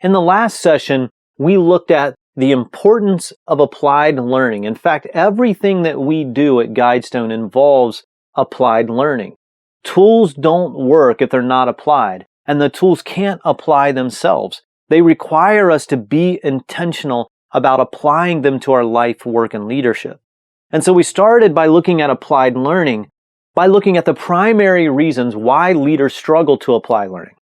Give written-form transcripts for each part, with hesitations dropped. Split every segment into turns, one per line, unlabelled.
In the last session, we looked at the importance of applied learning. In fact, everything that we do at Guidestone involves applied learning. Tools don't work if they're not applied, and the tools can't apply themselves. They require us to be intentional about applying them to our life, work, and leadership. And so we started by looking at applied learning, by looking at the primary reasons why leaders struggle to apply learning.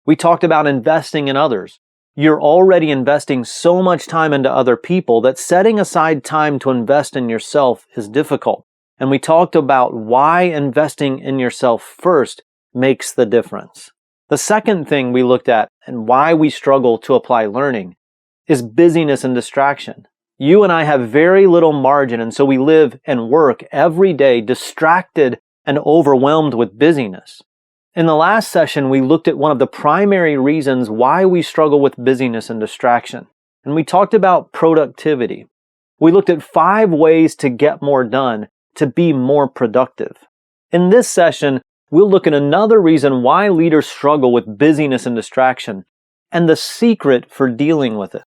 We talked about investing in others. You're already investing so much time into other people that setting aside time to invest in yourself is difficult. And we talked about why investing in yourself first makes the difference. The second thing we looked at and why we struggle to apply learning is busyness and distraction. You and I have very little margin, and so we live and work every day distracted and overwhelmed with busyness. In the last session, we looked at one of the primary reasons why we struggle with busyness and distraction, and we talked about productivity. We looked at 5 ways to get more done, to be more productive. In this session, we'll look at another reason why leaders struggle with busyness and distraction, and the secret for dealing with it.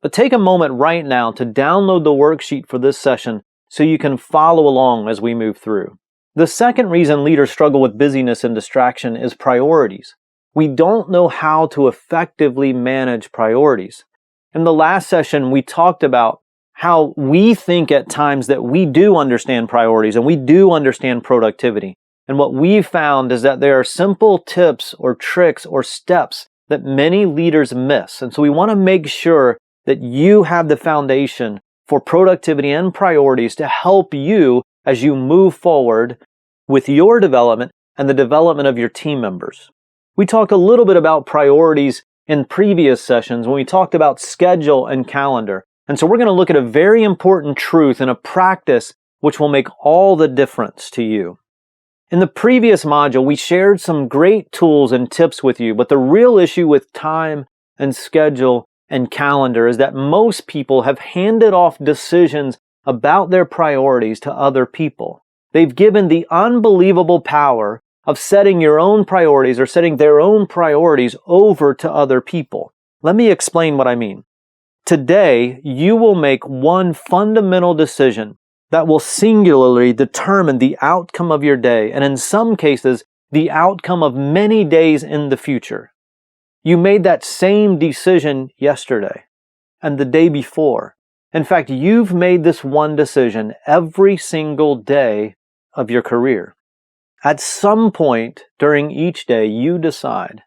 But take a moment right now to download the worksheet for this session so you can follow along as we move through. The second reason leaders struggle with busyness and distraction is priorities. We don't know how to effectively manage priorities. In the last session, we talked about how we think at times that we do understand priorities and we do understand productivity. And what we found is that there are simple tips or tricks or steps that many leaders miss. And so we want to make sure that you have the foundation for productivity and priorities to help you as you move forward with your development and the development of your team members. We talked a little bit about priorities in previous sessions when we talked about schedule and calendar. And so we're going to look at a very important truth and a practice which will make all the difference to you. In the previous module, we shared some great tools and tips with you, but the real issue with time and schedule and calendar is that most people have handed off decisions about their priorities to other people. They've given the unbelievable power of setting your own priorities or setting their own priorities over to other people. Let me explain what I mean. Today, you will make one fundamental decision that will singularly determine the outcome of your day, and in some cases, the outcome of many days in the future. You made that same decision yesterday and the day before. In fact, you've made this one decision every single day of your career. At some point during each day, you decide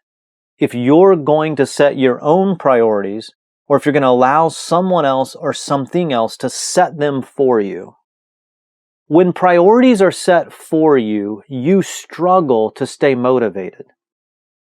if you're going to set your own priorities or if you're going to allow someone else or something else to set them for you. When priorities are set for you, you struggle to stay motivated.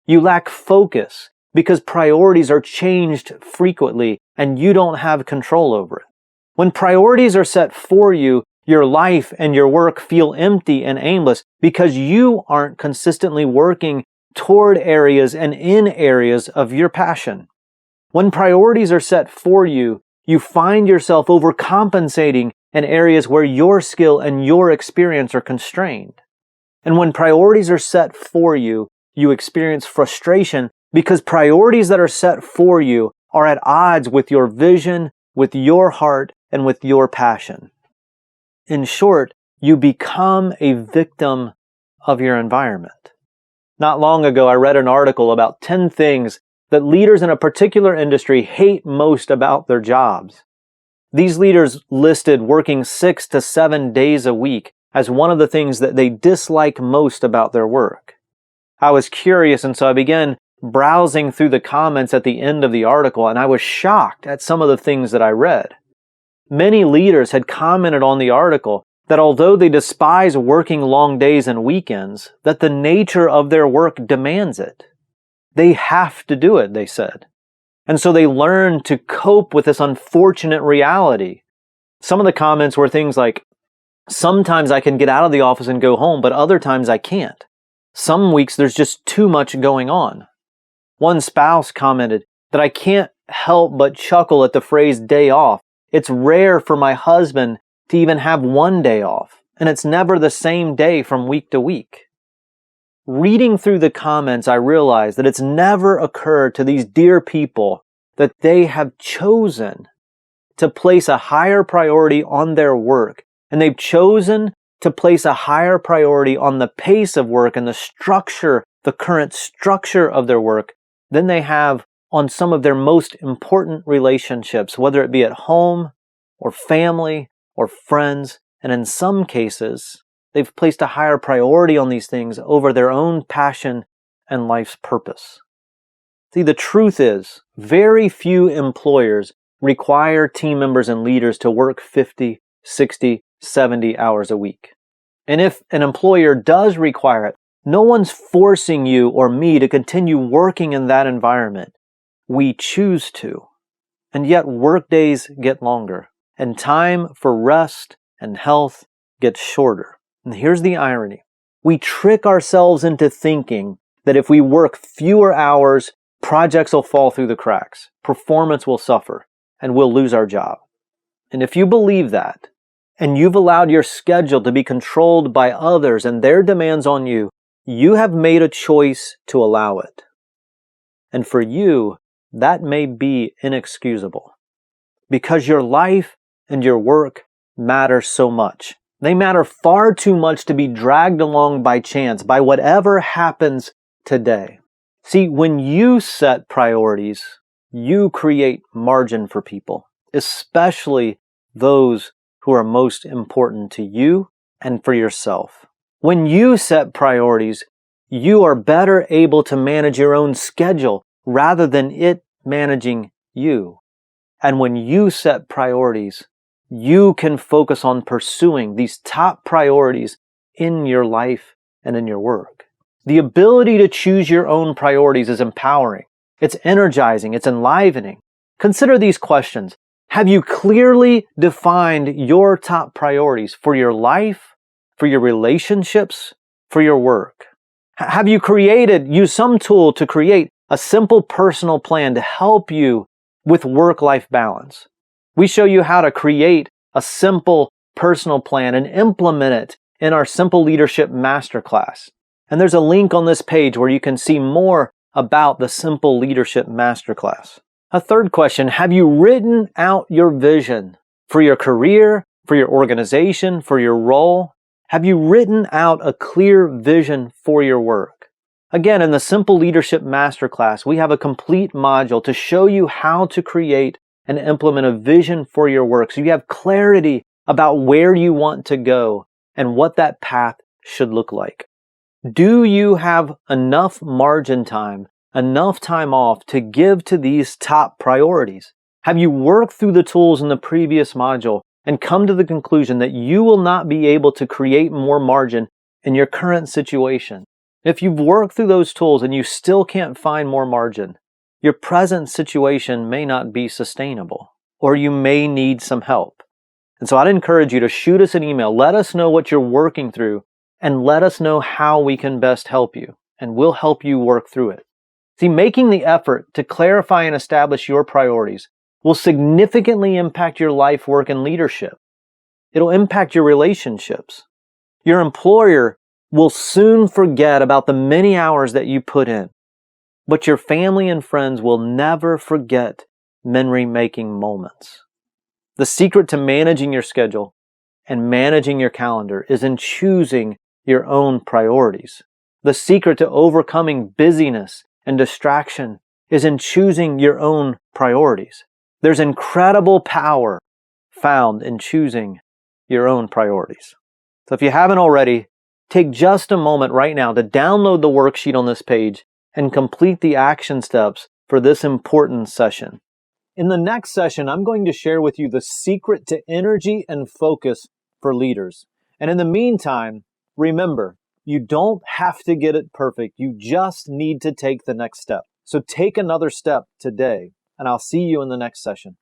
You lack focus because priorities are changed frequently and you don't have control over it. When priorities are set for you, your life and your work feel empty and aimless because you aren't consistently working toward areas and in areas of your passion. When priorities are set for you, you find yourself overcompensating in areas where your skill and your experience are constrained. And when priorities are set for you, you experience frustration because priorities that are set for you are at odds with your vision, with your heart, and with your passion. In short, you become a victim of your environment. Not long ago, I read an article about 10 things that leaders in a particular industry hate most about their jobs. These leaders listed working 6 to 7 days a week as one of the things that they dislike most about their work. I was curious, and so I began browsing through the comments at the end of the article, and I was shocked at some of the things that I read. Many leaders had commented on the article that although they despise working long days and weekends, that the nature of their work demands it. They have to do it, they said. And so they learned to cope with this unfortunate reality. Some of the comments were things like, sometimes I can get out of the office and go home, but other times I can't. Some weeks there's just too much going on. One spouse commented that I can't help but chuckle at the phrase day off. It's rare for my husband to even have one day off, and it's never the same day from week to week. Reading through the comments, I realized that it's never occurred to these dear people that they have chosen to place a higher priority on their work, and they've chosen to place a higher priority on the pace of work and the structure, the current structure of their work, than they have on some of their most important relationships, whether it be at home or family or friends. And in some cases, they've placed a higher priority on these things over their own passion and life's purpose. See, the truth is, very few employers require team members and leaders to work 50, 60, 70 hours a week. And if an employer does require it, no one's forcing you or me to continue working in that environment. We choose to. And yet work days get longer, and time for rest and health gets shorter. And here's the irony. We trick ourselves into thinking that if we work fewer hours, projects will fall through the cracks, performance will suffer, and we'll lose our job. And if you believe that, and you've allowed your schedule to be controlled by others and their demands on you, you have made a choice to allow it. And for you, that may be inexcusable, because your life and your work matter so much. They matter far too much to be dragged along by chance, by whatever happens today. See, when you set priorities, you create margin for people, especially those who are most important to you and for yourself. When you set priorities, you are better able to manage your own schedule rather than it managing you. And when you set priorities, you can focus on pursuing these top priorities in your life and in your work. The ability to choose your own priorities is empowering. It's energizing. It's enlivening. Consider these questions. Have you clearly defined your top priorities for your life, for your relationships, for your work? Have you used some tool to create a simple personal plan to help you with work-life balance? We show you how to create a simple personal plan and implement it in our Simple Leadership Masterclass. And there's a link on this page where you can see more about the Simple Leadership Masterclass. A third question, have you written out your vision for your career, for your organization, for your role? Have you written out a clear vision for your work? Again, in the Simple Leadership Masterclass, we have a complete module to show you how to create and implement a vision for your work so you have clarity about where you want to go and what that path should look like. Do you have enough margin time, enough time off to give to these top priorities? Have you worked through the tools in the previous module and come to the conclusion that you will not be able to create more margin in your current situation? If you've worked through those tools and you still can't find more margin, your present situation may not be sustainable, or you may need some help. And so I'd encourage you to shoot us an email. Let us know what you're working through and let us know how we can best help you, and we'll help you work through it. See, making the effort to clarify and establish your priorities will significantly impact your life, work, and leadership. It'll impact your relationships. Your employer will soon forget about the many hours that you put in, but your family and friends will never forget memory-making moments. The secret to managing your schedule and managing your calendar is in choosing your own priorities. The secret to overcoming busyness and distraction is in choosing your own priorities. There's incredible power found in choosing your own priorities. So if you haven't already, take just a moment right now to download the worksheet on this page and complete the action steps for this important session. In the next session, I'm going to share with you the secret to energy and focus for leaders. And in the meantime, remember, you don't have to get it perfect. You just need to take the next step. So take another step today, and I'll see you in the next session.